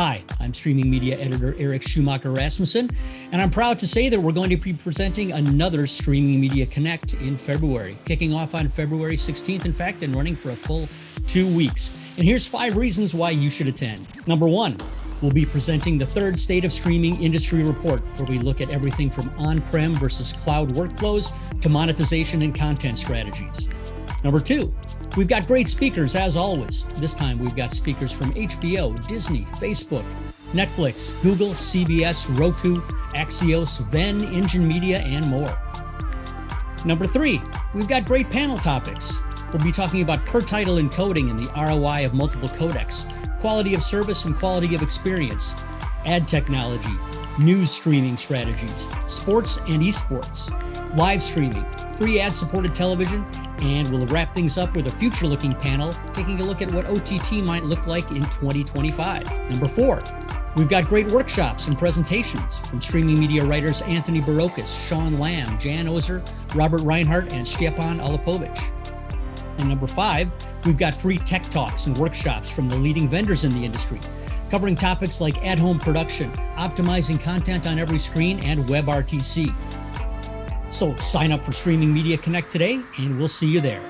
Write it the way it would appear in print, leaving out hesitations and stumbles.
Hi, I'm streaming media editor Eric Schumacher Rasmussen, and I'm proud to say that we're going to be presenting another Streaming Media Connect in February, kicking off on February 16th, in fact, and running for a full 2 weeks. And here's 5 reasons why you should attend. Number 1, we'll be presenting the third State of Streaming Industry Report, where we look at everything from on-prem versus cloud workflows to monetization and content strategies. Number 2, we've got great speakers as always. This time we've got speakers from HBO, Disney, Facebook, Netflix, Google, CBS, Roku, Axios, Venn, Engine Media, and more. Number 3, we've got great panel topics. We'll be talking about per-title encoding and the ROI of multiple codecs, quality of service and quality of experience, ad technology, news streaming strategies, sports and esports, live streaming, free ad-supported television, and we'll wrap things up with a future-looking panel taking a look at what OTT might look like in 2025. Number 4, we've got great workshops and presentations from streaming media writers Anthony Barocas, Sean Lamb, Jan Ozer, Robert Reinhardt, and Stjepan Alipovic. And number 5, we've got free tech talks and workshops from the leading vendors in the industry, covering topics like at-home production, optimizing content on every screen, and WebRTC. So sign up for Streaming Media Connect today, and we'll see you there.